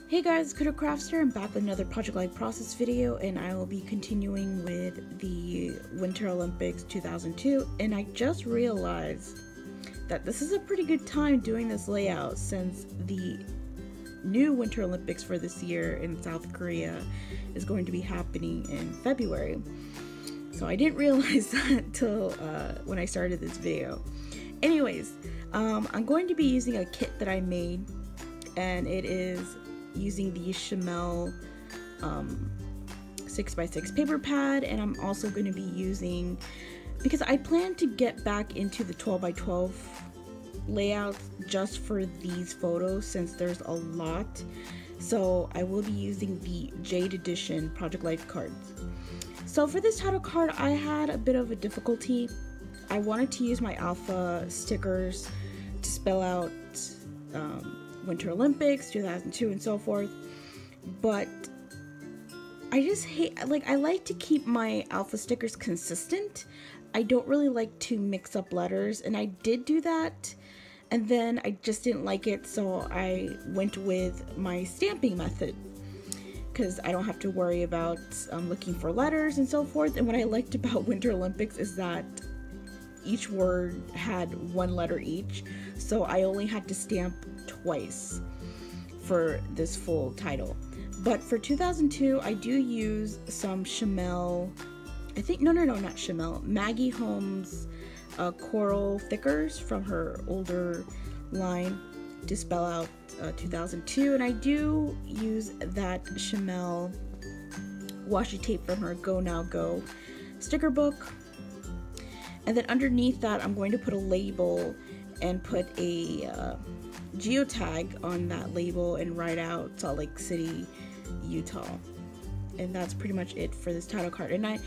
Hey guys, Kudo Craftster. I'm back with another Project Life process video, and I will be continuing with the Winter Olympics 2002. And I just realized that this is a pretty good time doing this layout since the new Winter Olympics for this year in South Korea is going to be happening in February. So I didn't realize that until when I started this video. Anyways, I'm going to be using a kit that I made, and it is using the Chamel 6x6 paper pad, and I'm also going to be using, because I plan to get back into the 12x12 layout just for these photos since there's a lot, so I will be using the Jade Edition Project Life cards. So for this title card, I had a bit of a difficulty. I wanted to use my alpha stickers to spell out Winter Olympics 2002 and so forth, but I just hate, I like to keep my alpha stickers consistent. I don't really like to mix up letters, and I did do that, and then I just didn't like it, so I went with my stamping method because I don't have to worry about looking for letters and so forth. And what I liked about Winter Olympics is that each word had one letter each, so I only had to stamp twice for this full title. But for 2002, I do use some Chamel, not Chamel, Maggie Holmes coral thickers from her older line to spell out 2002, and I do use that Chamel washi tape from her Go Now Go sticker book. And then underneath that, I'm going to put a label and put a geotag on that label and write out Salt Lake City, Utah. And that's pretty much it for this title card. And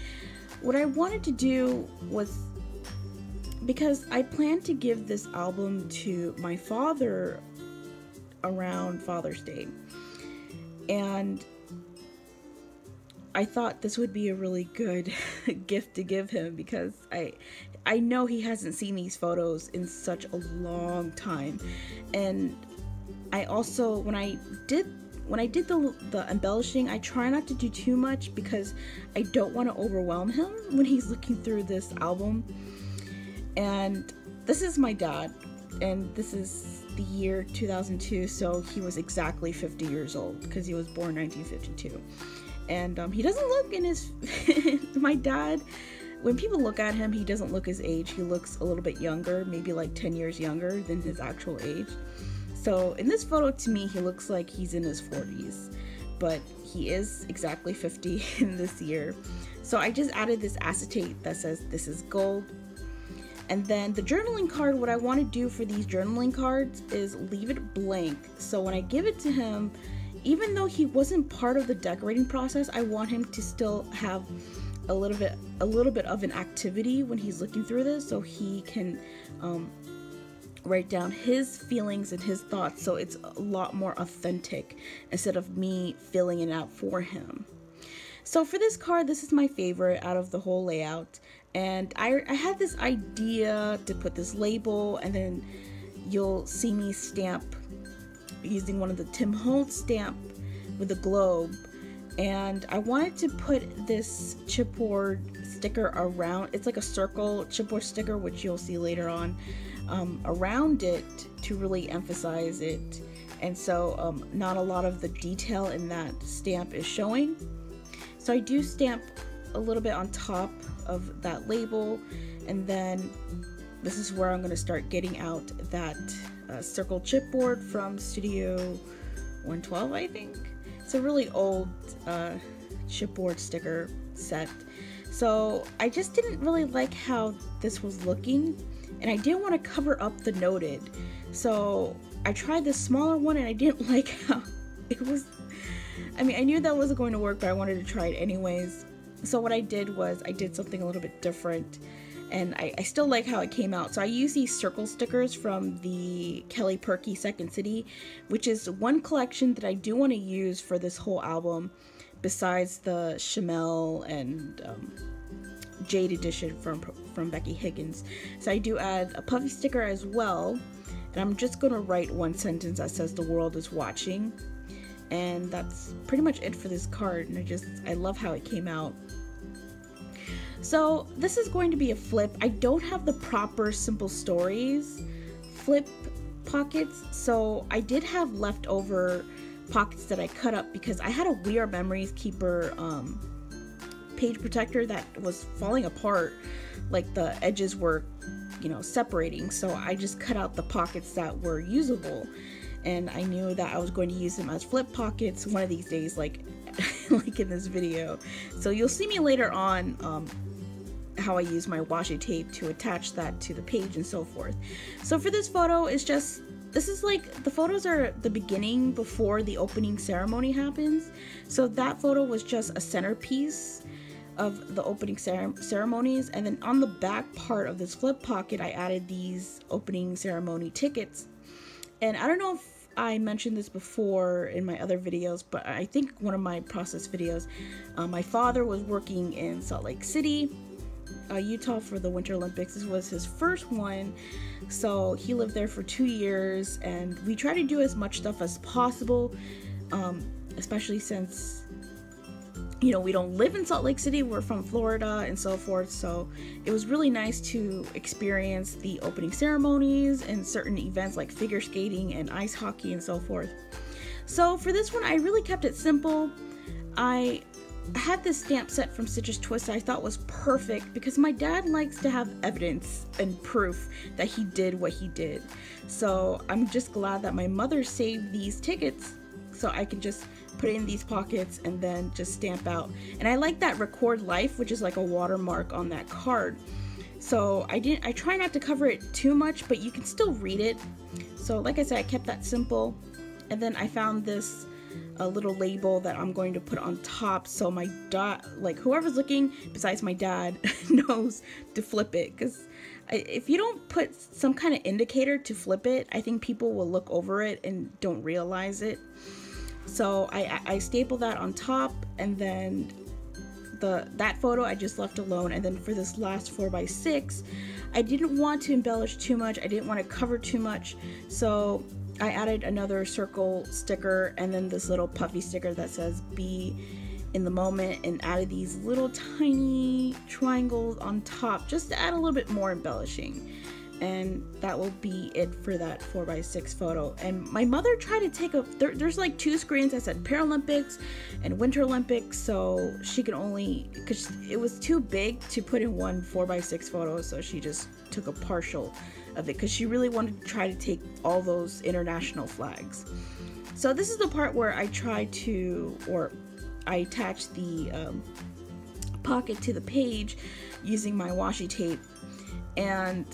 what I wanted to do was, because I plan to give this album to my father around Father's Day, and I thought this would be a really good gift to give him, because I know he hasn't seen these photos in such a long time. And I also, when I did the embellishing, I try not to do too much because I don't want to overwhelm him when he's looking through this album. And this is my dad, and this is the year 2002, so he was exactly 50 years old because he was born 1952. And he doesn't look in his my dad, when people look at him, he doesn't look his age. He looks a little bit younger, maybe like 10 years younger than his actual age. So in this photo, to me, he looks like he's in his 40s, but he is exactly 50 in this year. So I just added this acetate that says this is gold. And then the journaling card, what I want to do for these journaling cards is leave it blank. So when I give it to him, even though he wasn't part of the decorating process, I want him to still have a little bit of an activity when he's looking through this, so he can write down his feelings and his thoughts, so it's a lot more authentic instead of me filling it out for him. So for this card, this is my favorite out of the whole layout, and I had this idea to put this label, and then you'll see me stamp using one of the Tim Holtz stamp with a globe, and I wanted to put this chipboard sticker around. It's like a circle chipboard sticker, which you'll see later on, around it to really emphasize it, and so not a lot of the detail in that stamp is showing. So I do stamp a little bit on top of that label, and then this is where I'm going to start getting out that circle chipboard from Studio 112, I think. It's a really old chipboard sticker set. So I just didn't really like how this was looking, and I didn't want to cover up the noted. So I tried this smaller one, and I didn't like how it was. I mean, I knew that wasn't going to work, but I wanted to try it anyways. So what I did was I did something a little bit different, and I still like how it came out. So I use these circle stickers from the Kelly Perky Second City, which is one collection that I do want to use for this whole album, besides the Chamel and Jade Edition from Becky Higgins. So I do add a puffy sticker as well, and I'm just going to write one sentence that says "The world is watching," And that's pretty much it for this card, and I love how it came out. So this is going to be a flip. I don't have the proper Simple Stories flip pockets, so I did have leftover pockets that I cut up because I had a We Are Memories Keeper page protector that was falling apart, like the edges were, you know, separating. So I just cut out the pockets that were usable, and I knew that I was going to use them as flip pockets one of these days, like like in this video. So you'll see me later on how I use my washi tape to attach that to the page and so forth. So for this photo, it's just, this is like, the photos are the beginning before the opening ceremony happens. So that photo was just a centerpiece of the opening ceremonies, and then on the back part of this flip pocket I added these opening ceremony tickets. And I don't know if I mentioned this before in my other videos, but I think one of my process videos, my father was working in Salt Lake City, Utah for the Winter Olympics. This was his first one, so he lived there for 2 years, and we try to do as much stuff as possible, especially since, you know, we don't live in Salt Lake City, we're from Florida and so forth. So it was really nice to experience the opening ceremonies and certain events like figure skating and ice hockey and so forth. So for this one, I really kept it simple. I had this stamp set from Stitches Twist that I thought was perfect because my dad likes to have evidence and proof that he did what he did. So I'm just glad that my mother saved these tickets so I can just put it in these pockets and then just stamp out. And I like that Record Life, which is like a watermark on that card. So I try not to cover it too much, but you can still read it. So like I said, I kept that simple. And then I found this a little label that I'm going to put on top, so my dad, like whoever's looking besides my dad, knows to flip it. Because if you don't put some kind of indicator to flip it, I think people will look over it and don't realize it. So I staple that on top, and then that photo I just left alone. And then for this last 4x6, I didn't want to embellish too much, I didn't want to cover too much, so I added another circle sticker and then this little puffy sticker that says "Be in the Moment," and added these little tiny triangles on top just to add a little bit more embellishing. And that will be it for that 4x6 photo. And my mother tried to take there's like 2 screens that said Paralympics and Winter Olympics, so she could only, because it was too big to put in one 4x6 photo, so she just took a partial of it because she really wanted to try to take all those international flags. So this is the part where I attached the pocket to the page using my washi tape, and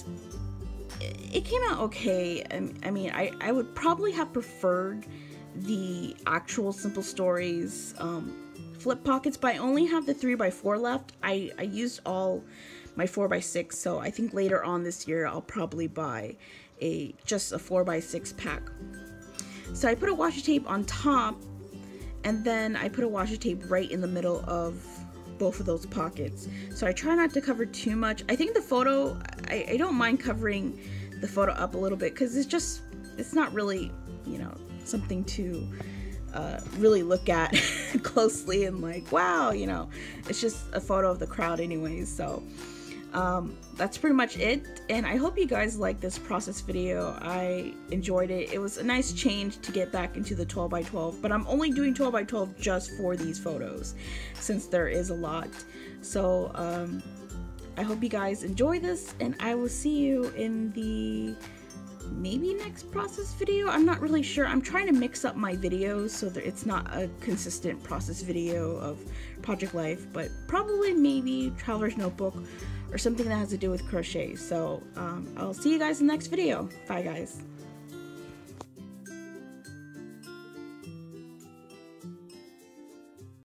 it came out okay. I mean, I would probably have preferred the actual Simple Stories flip pockets, but I only have the 3x4 left. I used all my 4x6, so I think later on this year I'll probably buy just a 4x6 pack. So I put a washi tape on top, and then I put a washi tape right in the middle of both of those pockets. So I try not to cover too much. I think the photo, I don't mind covering the photo up a little bit because it's not really, you know, something to really look at closely and like, wow, you know, it's just a photo of the crowd anyways. So that's pretty much it, and I hope you guys like this process video. I enjoyed it. It was a nice change to get back into the 12x12, but I'm only doing 12x12 just for these photos since there is a lot. So I hope you guys enjoy this, and I will see you in the maybe next process video. I'm not really sure. I'm trying to mix up my videos so that it's not a consistent process video of Project Life, but probably maybe Traveler's Notebook or something that has to do with crochet. So I'll see you guys in the next video. Bye guys.